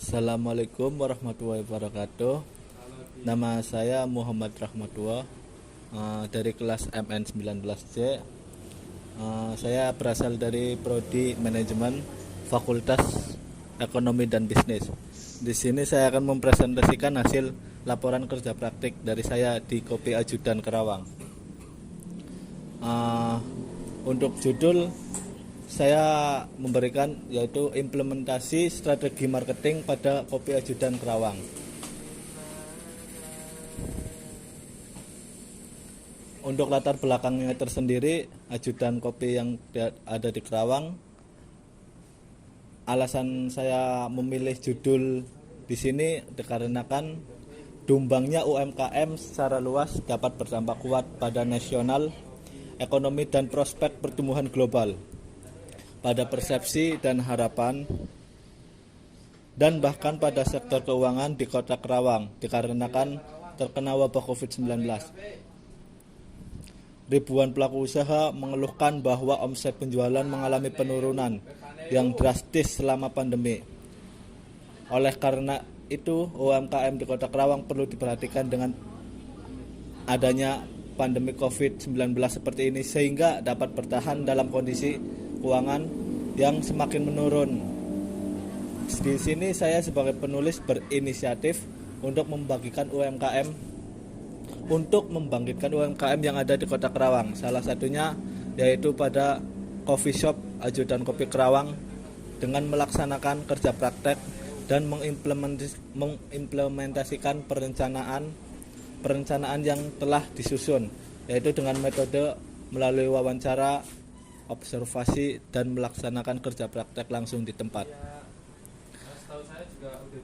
Assalamualaikum warahmatullahi wabarakatuh. Nama saya Muhammad Rahmatullah, dari kelas MN19C. Saya berasal dari Prodi Manajemen Fakultas Ekonomi dan Bisnis. Di sini saya akan mempresentasikan hasil laporan kerja praktik dari saya di Kopi Ajudan Kerawang. Untuk judul saya memberikan yaitu implementasi strategi marketing pada Kopi Ajudan Kerawang. Untuk latar belakangnya tersendiri, Ajudan Kopi yang ada di Kerawang. Alasan saya memilih judul di sini dikarenakan tumbangnya UMKM secara luas dapat berdampak kuat pada nasional, ekonomi dan prospek pertumbuhan global, pada persepsi dan harapan, dan bahkan pada sektor keuangan di Kota Kerawang dikarenakan terkena wabah COVID-19. Ribuan pelaku usaha mengeluhkan bahwa omset penjualan mengalami penurunan yang drastis selama pandemi. Oleh karena itu, UMKM di Kota Kerawang perlu diperhatikan dengan adanya pandemi COVID-19 seperti ini sehingga dapat bertahan dalam kondisi keuangan yang semakin menurun. Di sini saya sebagai penulis berinisiatif untuk membangkitkan UMKM yang ada di Kota Kerawang. Salah satunya yaitu pada coffee shop Ajudan Kopi Kerawang dengan melaksanakan kerja praktek dan mengimplementasikan perencanaan yang telah disusun, yaitu dengan metode melalui wawancara, observasi, dan melaksanakan kerja praktek langsung di tempat.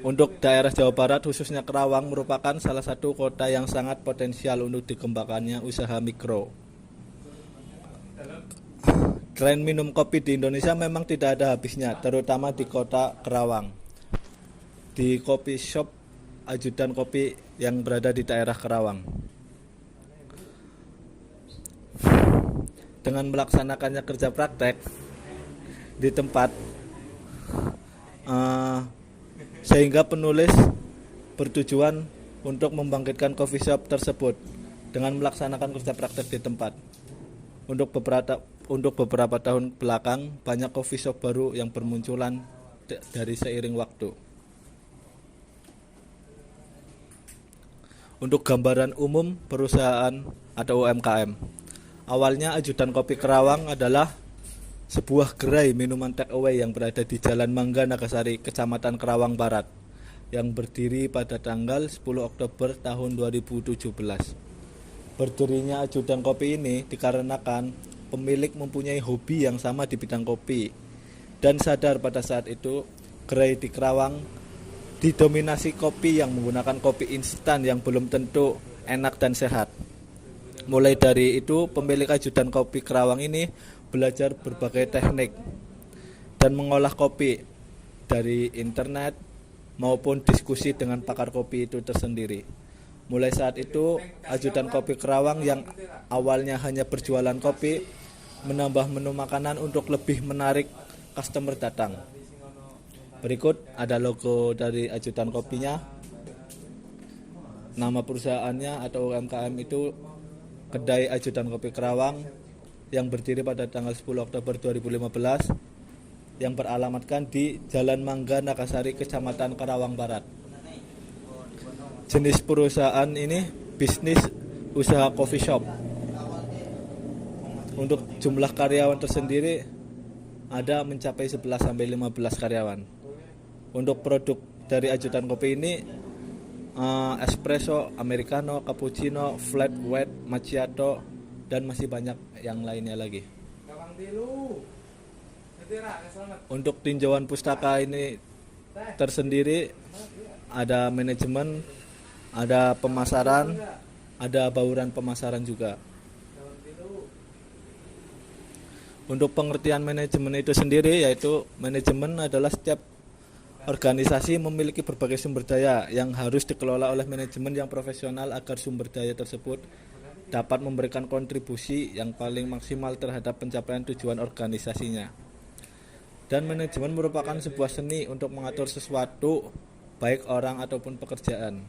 Untuk daerah Jawa Barat, khususnya Kerawang, merupakan salah satu kota yang sangat potensial untuk dikembangkannya usaha mikro. Tren minum kopi di Indonesia memang tidak ada habisnya, terutama di Kota Kerawang. Di kopi shop Ajudan Kopi yang berada di daerah Kerawang, dengan melaksanakannya kerja praktek di tempat, sehingga penulis bertujuan untuk membangkitkan coffee shop tersebut dengan melaksanakan kerja praktek di tempat. Untuk beberapa tahun belakang, banyak coffee shop baru yang bermunculan dari seiring waktu. Untuk gambaran umum perusahaan atau UMKM, awalnya Ajudan Kopi Kerawang adalah sebuah gerai minuman take away yang berada di Jalan Mangga Nagasari, Kecamatan Kerawang Barat, yang berdiri pada tanggal 10 Oktober tahun 2017. Berdirinya Ajudan Kopi ini dikarenakan pemilik mempunyai hobi yang sama di bidang kopi dan sadar pada saat itu gerai di Kerawang didominasi kopi yang menggunakan kopi instan yang belum tentu enak dan sehat. Mulai dari itu, pemilik Ajudan Kopi Kerawang ini belajar berbagai teknik dan mengolah kopi dari internet maupun diskusi dengan pakar kopi itu tersendiri. Mulai saat itu, Ajudan Kopi Kerawang yang awalnya hanya berjualan kopi menambah menu makanan untuk lebih menarik customer datang. Berikut ada logo dari Ajudan Kopinya. Nama perusahaannya atau UMKM itu Kedai Ajudan Kopi Kerawang yang berdiri pada tanggal 10 Oktober 2015 yang beralamatkan di Jalan Mangga Nagasari, Kecamatan Kerawang Barat. Jenis perusahaan ini bisnis usaha coffee shop. Untuk jumlah karyawan tersendiri ada mencapai 11-15 karyawan. Untuk produk dari Ajudan Kopi ini espresso, americano, cappuccino, flat white, macchiato, dan masih banyak yang lainnya lagi. Untuk tinjauan pustaka ini tersendiri ada manajemen, ada pemasaran, ada bauran pemasaran juga. Untuk pengertian manajemen itu sendiri, yaitu manajemen adalah setiap organisasi memiliki berbagai sumber daya yang harus dikelola oleh manajemen yang profesional agar sumber daya tersebut dapat memberikan kontribusi yang paling maksimal terhadap pencapaian tujuan organisasinya. Dan manajemen merupakan sebuah seni untuk mengatur sesuatu, baik orang ataupun pekerjaan.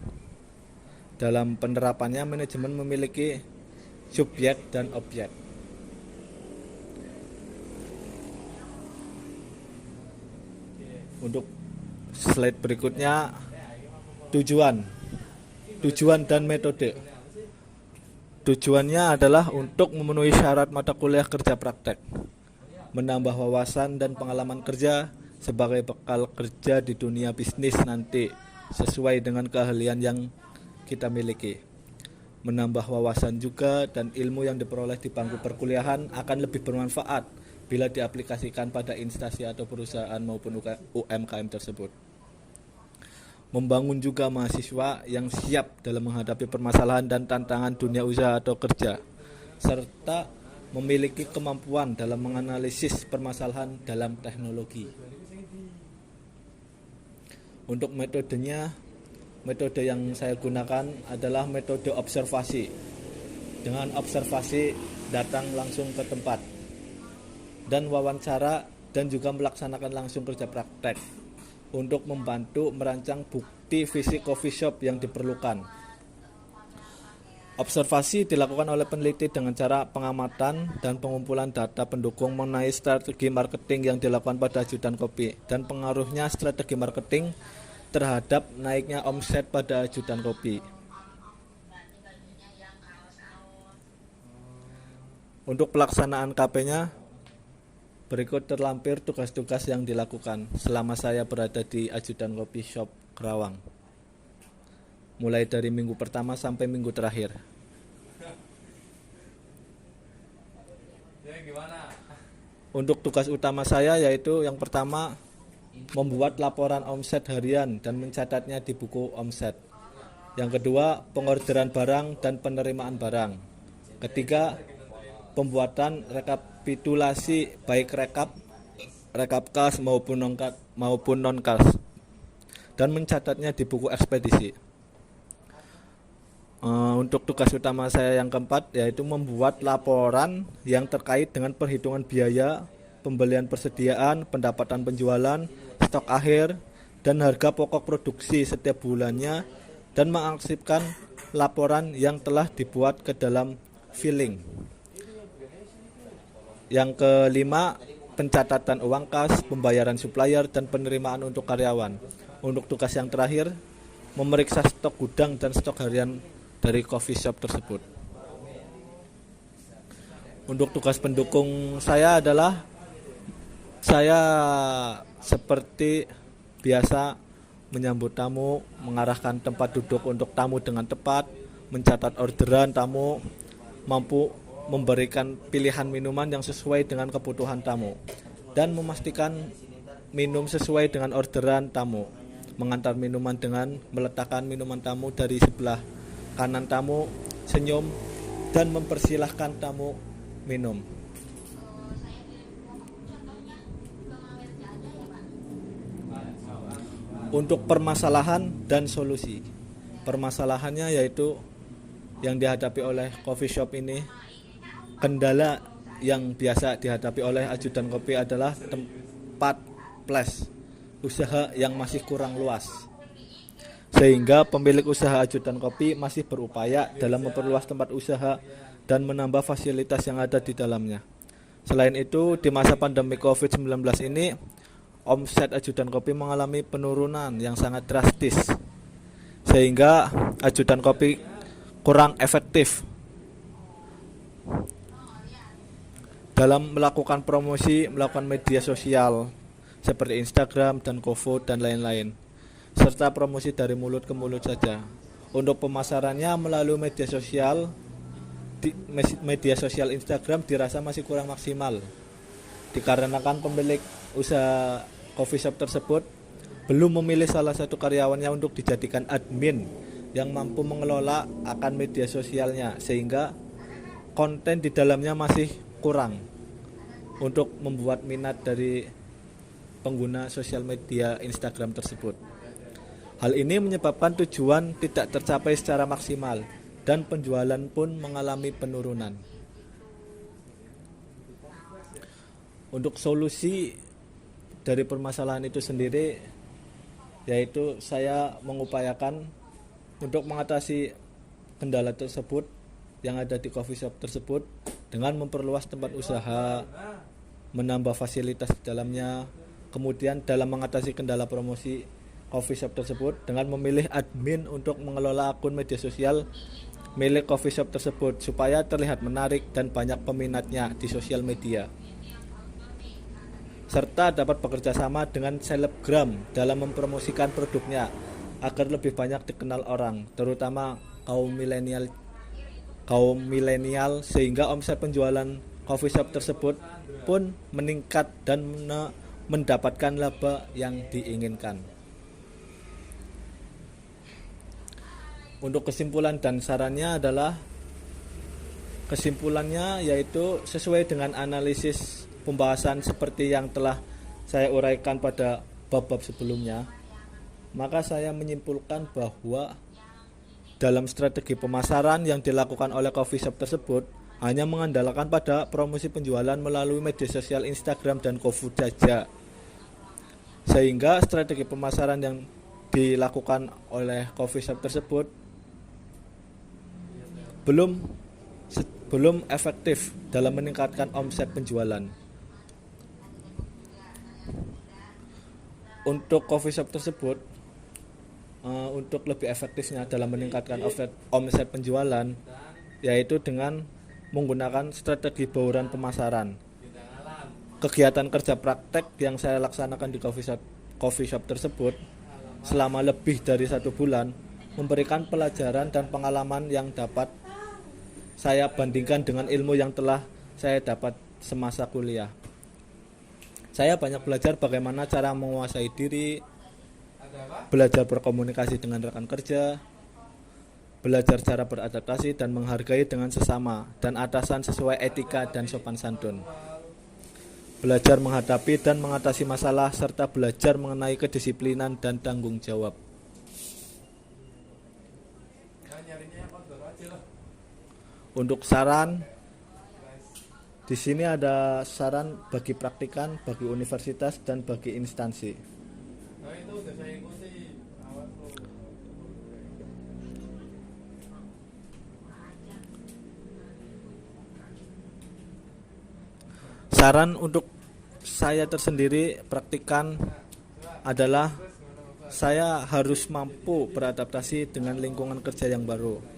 Dalam penerapannya, manajemen memiliki subjek dan objek. Untuk slide berikutnya, tujuan dan metode. Tujuannya adalah untuk memenuhi syarat mata kuliah kerja praktek, menambah wawasan dan pengalaman kerja sebagai bekal kerja di dunia bisnis nanti sesuai dengan keahlian yang kita miliki. Menambah wawasan juga, dan ilmu yang diperoleh di bangku perkuliahan akan lebih bermanfaat bila diaplikasikan pada instansi atau perusahaan maupun UMKM tersebut. Membangun juga mahasiswa yang siap dalam menghadapi permasalahan dan tantangan dunia usaha atau kerja, serta memiliki kemampuan dalam menganalisis permasalahan dalam teknologi. Untuk metodenya, metode yang saya gunakan adalah metode observasi. Dengan observasi, datang langsung ke tempat dan wawancara, dan juga melaksanakan langsung kerja praktek untuk membantu merancang bukti visi coffee shop yang diperlukan. Observasi dilakukan oleh peneliti dengan cara pengamatan dan pengumpulan data pendukung mengenai strategi marketing yang dilakukan pada ajudan kopi dan pengaruhnya strategi marketing terhadap naiknya omset pada ajudan kopi. Untuk pelaksanaan KP-nya, berikut terlampir tugas-tugas yang dilakukan selama saya berada di ajudan kopi shop Kerawang, mulai dari minggu pertama sampai minggu terakhir. Untuk tugas utama saya yaitu yang pertama, membuat laporan omset harian dan mencatatnya di buku omset. Yang kedua, pengorderan barang dan penerimaan barang. Ketiga, pembuatan rekapitulasi baik rekap kas maupun non kas, dan mencatatnya di buku ekspedisi. Untuk tugas utama saya yang keempat yaitu membuat laporan yang terkait dengan perhitungan biaya, pembelian persediaan, pendapatan penjualan, stok akhir, dan harga pokok produksi setiap bulannya, dan mengarsipkan laporan yang telah dibuat ke dalam filing. Yang kelima, pencatatan uang kas, pembayaran supplier, dan penerimaan untuk karyawan. Untuk tugas yang terakhir, memeriksa stok gudang dan stok harian dari coffee shop tersebut. Untuk tugas pendukung saya adalah saya seperti biasa menyambut tamu, mengarahkan tempat duduk untuk tamu dengan tepat, mencatat orderan tamu, mampu memberikan pilihan minuman yang sesuai dengan kebutuhan tamu, dan memastikan minum sesuai dengan orderan tamu, mengantar minuman dengan meletakkan minuman tamu dari sebelah kanan tamu, senyum, dan mempersilahkan tamu minum. Untuk permasalahan dan solusi, permasalahannya yaitu yang dihadapi oleh coffee shop ini, kendala yang biasa dihadapi oleh ajudan kopi adalah tempat place usaha yang masih kurang luas, sehingga pemilik usaha ajudan kopi masih berupaya dalam memperluas tempat usaha dan menambah fasilitas yang ada di dalamnya. Selain itu, di masa pandemi COVID-19 ini, omset ajudan kopi mengalami penurunan yang sangat drastis, sehingga ajudan kopi kurang efektif dalam melakukan promosi, melakukan media sosial seperti Instagram dan GoFood dan lain-lain, serta promosi dari mulut ke mulut saja. Untuk pemasarannya melalui media sosial Instagram dirasa masih kurang maksimal, dikarenakan pemilik usaha coffee shop tersebut belum memilih salah satu karyawannya untuk dijadikan admin yang mampu mengelola akan media sosialnya, sehingga konten di dalamnya masih kurang untuk membuat minat dari pengguna sosial media Instagram tersebut. Hal ini menyebabkan tujuan tidak tercapai secara maksimal dan penjualan pun mengalami penurunan. Untuk solusi dari permasalahan itu sendiri, yaitu saya mengupayakan untuk mengatasi kendala tersebut yang ada di coffee shop tersebut dengan memperluas tempat usaha, menambah fasilitas di dalamnya, kemudian dalam mengatasi kendala promosi coffee shop tersebut dengan memilih admin untuk mengelola akun media sosial milik coffee shop tersebut supaya terlihat menarik dan banyak peminatnya di sosial media, serta dapat bekerja sama dengan selebgram dalam mempromosikan produknya agar lebih banyak dikenal orang, terutama kaum milenial, sehingga omset penjualan coffee shop tersebut pun meningkat dan mendapatkan laba yang diinginkan. Untuk kesimpulan dan sarannya adalah, kesimpulannya yaitu sesuai dengan analisis pembahasan seperti yang telah saya uraikan pada bab-bab sebelumnya, maka saya menyimpulkan bahwa dalam strategi pemasaran yang dilakukan oleh coffee shop tersebut hanya mengandalkan pada promosi penjualan melalui media sosial Instagram dan GoFood saja, sehingga strategi pemasaran yang dilakukan oleh coffee shop tersebut belum efektif dalam meningkatkan omset penjualan. Untuk coffee shop tersebut, untuk lebih efektifnya dalam meningkatkan omset penjualan, yaitu dengan menggunakan strategi bauran pemasaran. Kegiatan kerja praktek yang saya laksanakan di coffee shop tersebut selama lebih dari 1 bulan memberikan pelajaran dan pengalaman yang dapat saya bandingkan dengan ilmu yang telah saya dapat semasa kuliah. Saya banyak belajar bagaimana cara menguasai diri, belajar berkomunikasi dengan rekan kerja, belajar cara beradaptasi dan menghargai dengan sesama dan atasan sesuai etika dan sopan santun, belajar menghadapi dan mengatasi masalah, serta belajar mengenai kedisiplinan dan tanggung jawab. Untuk saran, di sini ada saran bagi praktikan, bagi universitas, dan bagi instansi. Saran untuk saya tersendiri praktikan adalah saya harus mampu beradaptasi dengan lingkungan kerja yang baru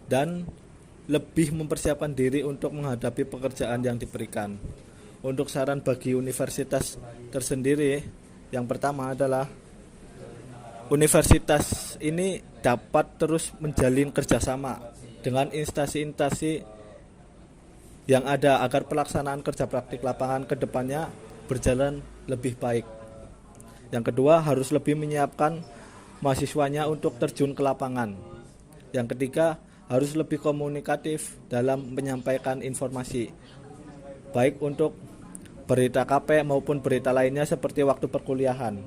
dan lebih mempersiapkan diri untuk menghadapi pekerjaan yang diberikan. Untuk saran bagi universitas tersendiri, yang pertama adalah universitas ini dapat terus menjalin kerjasama dengan instansi-instansi yang ada agar pelaksanaan kerja praktik lapangan ke depannya berjalan lebih baik. Yang kedua, harus lebih menyiapkan mahasiswanya untuk terjun ke lapangan. Yang ketiga, harus lebih komunikatif dalam menyampaikan informasi, baik untuk berita KP maupun berita lainnya seperti waktu perkuliahan.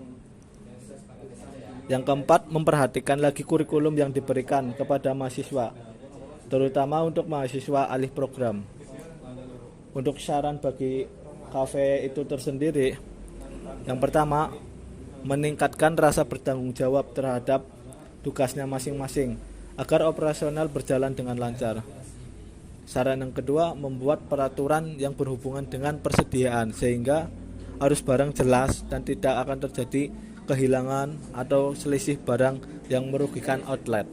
Yang keempat, memperhatikan lagi kurikulum yang diberikan kepada mahasiswa, terutama untuk mahasiswa alih program. Untuk saran bagi kafe itu tersendiri, yang pertama, meningkatkan rasa bertanggung jawab terhadap tugasnya masing-masing agar operasional berjalan dengan lancar. Saran yang kedua, membuat peraturan yang berhubungan dengan persediaan sehingga arus barang jelas dan tidak akan terjadi kehilangan atau selisih barang yang merugikan outlet.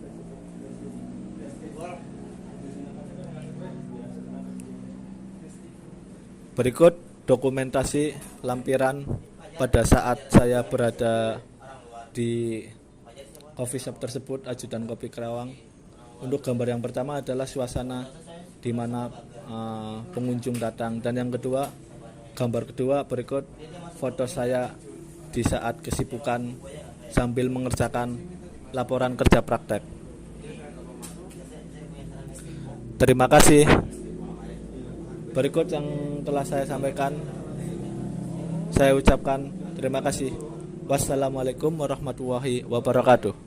Berikut dokumentasi lampiran pada saat saya berada di coffee shop tersebut, Ajudan Kopi Kerawang. Untuk gambar yang pertama adalah suasana di mana pengunjung datang, dan yang kedua, gambar kedua berikut foto saya di saat kesibukan sambil mengerjakan laporan kerja praktek. Terima kasih. Berikut yang telah saya sampaikan, saya ucapkan terima kasih. Wassalamualaikum warahmatullahi wabarakatuh.